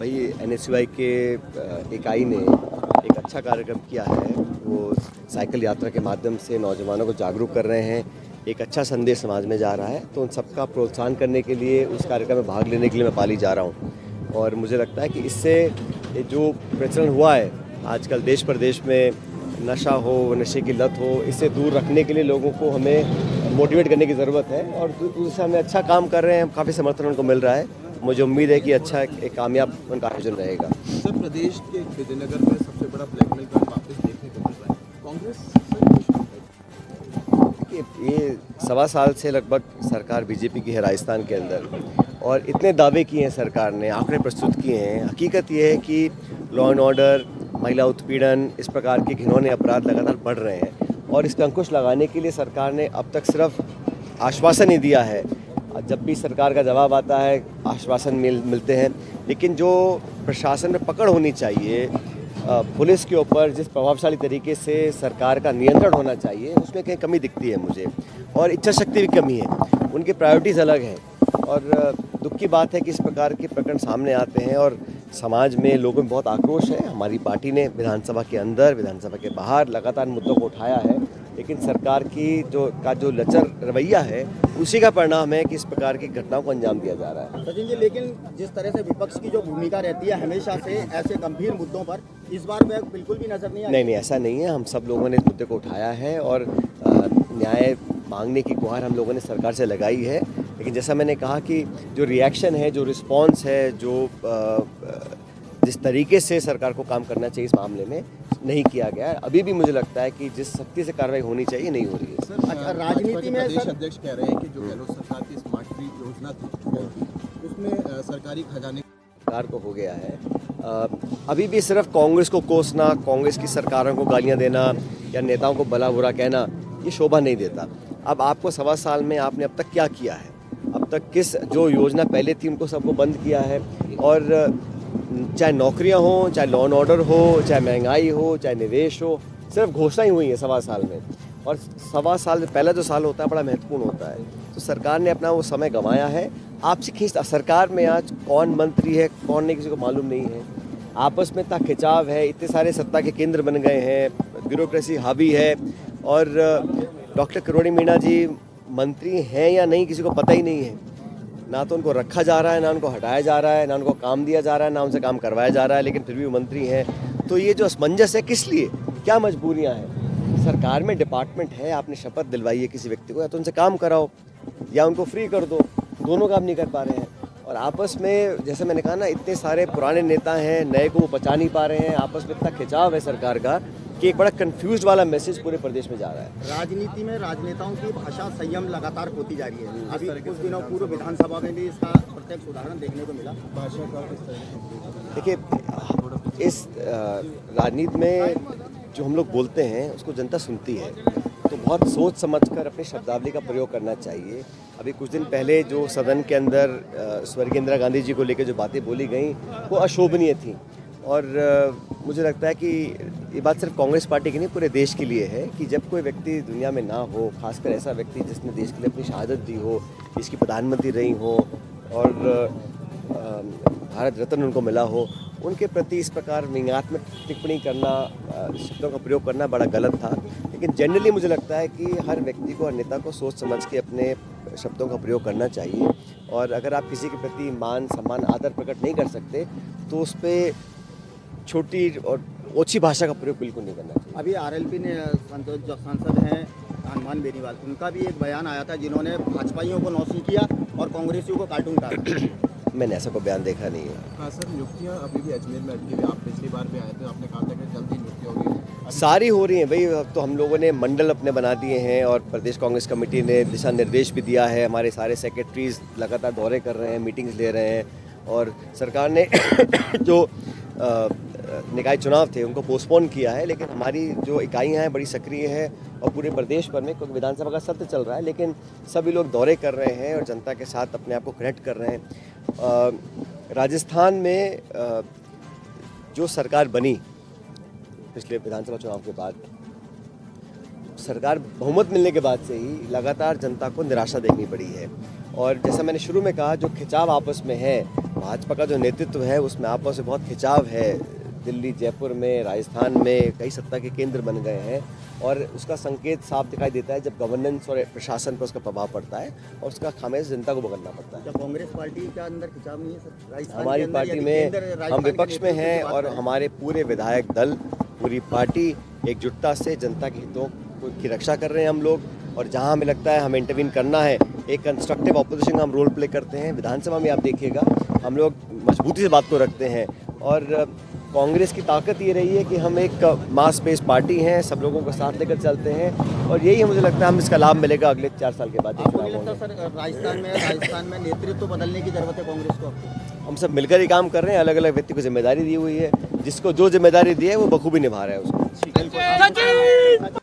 भाई एनएसयूआई के इकाई ने एक अच्छा कार्यक्रम किया है। वो साइकिल यात्रा के माध्यम से नौजवानों को जागरूक कर रहे हैं। एक अच्छा संदेश समाज में जा रहा है, तो उन सबका प्रोत्साहन करने के लिए उस कार्यक्रम में भाग लेने के लिए मैं पाली जा रहा हूँ। और मुझे लगता है कि इससे ये जो प्रचलन हुआ है आजकल देश प्रदेश में, नशा हो, नशे की लत हो, इससे दूर रखने के लिए लोगों को हमें मोटिवेट करने की ज़रूरत है। और दूसरा हमें अच्छा काम कर रहे हैं, काफ़ी समर्थन उनको मिल रहा है। मुझे उम्मीद है कि अच्छा एक कामयाब उनका आयोजन रहेगा। सर, प्रदेश के विजयनगर में सबसे बड़ा ब्लैक मनी कांड वापस देखने को मिल रहा है। कांग्रेस देखिए, ये 1.25 साल से लगभग सरकार बीजेपी की है राजस्थान के अंदर, और इतने दावे किए हैं सरकार ने, आंकड़े प्रस्तुत किए हैं। हकीकत ये है कि लॉ एंड ऑर्डर, महिला उत्पीड़न, इस प्रकार के घिनौने अपराध लगातार बढ़ रहे हैं। और इस पर अंकुश लगाने के लिए सरकार ने अब तक सिर्फ आश्वासन ही दिया है। जब भी सरकार का जवाब आता है आश्वासन मिलते हैं, लेकिन जो प्रशासन में पकड़ होनी चाहिए, पुलिस के ऊपर जिस प्रभावशाली तरीके से सरकार का नियंत्रण होना चाहिए, उसमें कहीं कमी दिखती है मुझे। और इच्छा शक्ति भी कमी है, उनकी प्रायोरिटीज़ अलग हैं। और दुख की बात है कि इस प्रकार के प्रकरण सामने आते हैं और समाज में लोगों में बहुत आक्रोश है। हमारी पार्टी ने विधानसभा के अंदर, विधानसभा के बाहर लगातार मुद्दों को उठाया है, लेकिन सरकार की जो लचर रवैया है, उसी का परिणाम है कि इस प्रकार की घटनाओं को अंजाम दिया जा रहा है। सचिन जी, लेकिन जिस तरह से विपक्ष की जो भूमिका रहती है हमेशा से ऐसे गंभीर मुद्दों पर, इस बार वह बिल्कुल भी नजर नहीं आई। नहीं, ऐसा नहीं है। हम सब लोगों ने इस मुद्दे को उठाया है और न्याय मांगने की गुहार हम लोगों ने सरकार से लगाई है। लेकिन जैसा मैंने कहा कि जो रिएक्शन है, जो रिस्पांस है, जो जिस तरीके से सरकार को काम करना चाहिए इस मामले में, नहीं किया गया है। अभी भी मुझे लगता है कि जिस सख्ती से कार्रवाई होनी चाहिए नहीं हो रही है। सर, राजनीति में प्रदेश अध्यक्ष कह रहे हैं कि जो गहलोत सरकार की स्मार्ट ग्रिड योजना थी, उसमें सरकारी खजाने सरकार को हो गया है। अभी भी सिर्फ कांग्रेस को कोसना, कांग्रेस की सरकारों को गालियां देना या नेताओं को भला बुरा कहना, ये शोभा नहीं देता। अब आपको 1.25 साल में आपने अब तक क्या किया है? अब तक किस जो योजना पहले थी उनको सबको बंद किया है। और चाहे नौकरियां हो, चाहे लॉ एंड ऑर्डर हो, चाहे महंगाई हो, चाहे निवेश हो, सिर्फ घोषणा ही हुई है 1.25 साल में। और 1.25 साल पहला जो साल होता है बड़ा महत्वपूर्ण होता है, तो सरकार ने अपना वो समय गंवाया है। आपसे खींचता सरकार में आज कौन मंत्री है कौन नहीं, किसी को मालूम नहीं है। आपस में इतना खिंचाव है, इतने सारे सत्ता के केंद्र बन गए हैं, ब्यूरोक्रेसी हावी है। और डॉक्टर किरोड़ी मीणा जी मंत्री हैं या नहीं किसी को पता ही नहीं है। ना तो उनको रखा जा रहा है, ना उनको हटाया जा रहा है, ना उनको काम दिया जा रहा है, ना उनसे काम करवाया जा रहा है, लेकिन फिर भी वो मंत्री हैं। तो ये जो असमंजस है, किस लिए, क्या मजबूरियां हैं? सरकार में डिपार्टमेंट है, आपने शपथ दिलवाई है किसी व्यक्ति को, या तो उनसे काम कराओ या उनको फ्री कर दो। दोनों काम नहीं कर पा रहे हैं। और आपस में, जैसे मैंने कहा ना, इतने सारे पुराने नेता हैं, नए को वो बचा नहीं पा रहे हैं। आपस में इतना खिंचाव है सरकार का कि एक बड़ा कंफ्यूज वाला मैसेज पूरे प्रदेश में जा रहा है। राजनीति में राजनेताओं की भाषा संयम लगातार होती जा रही है। अभी कुछ दिनों पूर्व विधानसभा में भी इसका प्रत्यक्ष उदाहरण देखने को मिला। भाषा का किस तरह देखिए, इस राजनीति में जो हम लोग बोलते हैं उसको जनता सुनती है, तो बहुत सोच समझकर अपनी शब्दावली का प्रयोग करना चाहिए। अभी कुछ दिन पहले जो सदन के अंदर स्वर्गीय इंदिरा गांधी जी को लेकर जो बातें बोली गई, वो अशोभनीय थी। और मुझे लगता है कि ये बात सिर्फ कांग्रेस पार्टी की नहीं, पूरे देश के लिए है कि जब कोई व्यक्ति दुनिया में ना हो, खासकर ऐसा व्यक्ति जिसने देश के लिए अपनी शहादत दी हो, इसकी प्रधानमंत्री रही हो और भारत रत्न उनको मिला हो, उनके प्रति इस प्रकार व्यंग्यात्मक टिप्पणी करना, शब्दों का प्रयोग करना बड़ा गलत था। लेकिन जनरली मुझे लगता है कि हर व्यक्ति को, हर नेता को सोच समझ के अपने शब्दों का प्रयोग करना चाहिए। और अगर आप किसी के प्रति मान, सम्मान, आदर प्रकट नहीं कर सकते, तो उस पर छोटी और ओछी भाषा का प्रयोग बिल्कुल नहीं करना चाहिए। अभी आरएलपी ने जो सांसद हैं हनुमान बेनीवाल, उनका भी एक बयान आया था जिन्होंने भाजपाइयों को नौसी किया और कांग्रेसियों को कार्टून कहा। मैंने ऐसा कोई बयान देखा नहीं है। हाँ सर, नियुक्तियाँ अभी भी अजमेर में अटकी हुई। आप पिछली बार भी आए थे, आपने कहा था कि जल्दी नियुक्ति होगी। सारी हो रही हैं भाई। अब तो हम लोगों ने मंडल अपने बना दिए हैं और प्रदेश कांग्रेस कमेटी ने दिशा निर्देश भी दिया है। हमारे सारे सेक्रेटरीज लगातार दौरे कर रहे हैं, मीटिंग्स ले रहे हैं। और सरकार ने जो निकाय चुनाव थे उनको पोस्टपोन किया है, लेकिन हमारी जो इकाइयाँ हैं बड़ी सक्रिय है और पूरे प्रदेश भर में, क्योंकि विधानसभा का सत्र चल रहा है, लेकिन सभी लोग दौरे कर रहे हैं और जनता के साथ अपने आप को कनेक्ट कर रहे हैं। राजस्थान में जो सरकार बनी पिछले विधानसभा चुनाव के बाद, सरकार बहुमत मिलने के बाद से ही लगातार जनता को निराशा देखनी पड़ी है। और जैसा मैंने शुरू में कहा, जो खिंचाव आपस में है भाजपा का जो नेतृत्व है उसमें आपस में बहुत खिंचाव है। दिल्ली, जयपुर में, राजस्थान में कई सत्ता के केंद्र बन गए हैं और उसका संकेत साफ दिखाई देता है जब गवर्नेंस और प्रशासन पर उसका प्रभाव पड़ता है और उसका खामियाजा जनता को भुगतना पड़ता है। क्या कांग्रेस पार्टी के अंदर खिंचाव नहीं है सर? राजस्थान के हमारी अंदर पार्टी यदि में केंद्र राजस्थान हम के विपक्ष में नेतृत्व की हैं बात और करें। हमारे पूरे विधायक दल, पूरी पार्टी एकजुटता से जनता के हितों की रक्षा कर रहे हैं हम लोग। और जहां हमें लगता है हमें इंटरवीन करना है, एक कंस्ट्रक्टिव ऑपोजिशन का हम रोल प्ले करते हैं। विधानसभा में आप देखिएगा हम लोग मजबूती से बात को रखते हैं और कांग्रेस की ताकत ये रही है कि हम एक मास बेस्ड पार्टी हैं, सब लोगों को साथ लेकर चलते हैं और यही मुझे लगता है हम इसका लाभ मिलेगा अगले 4 साल के बाद। आपको नहीं लगता सर राजस्थान में नेतृत्व बदलने की जरूरत है कांग्रेस को? आपको हम सब मिलकर ही काम कर रहे हैं, अलग अलग व्यक्ति को जिम्मेदारी दी हुई है, जिसको जो जिम्मेदारी दी है वो बखूबी निभा रहा है उसको।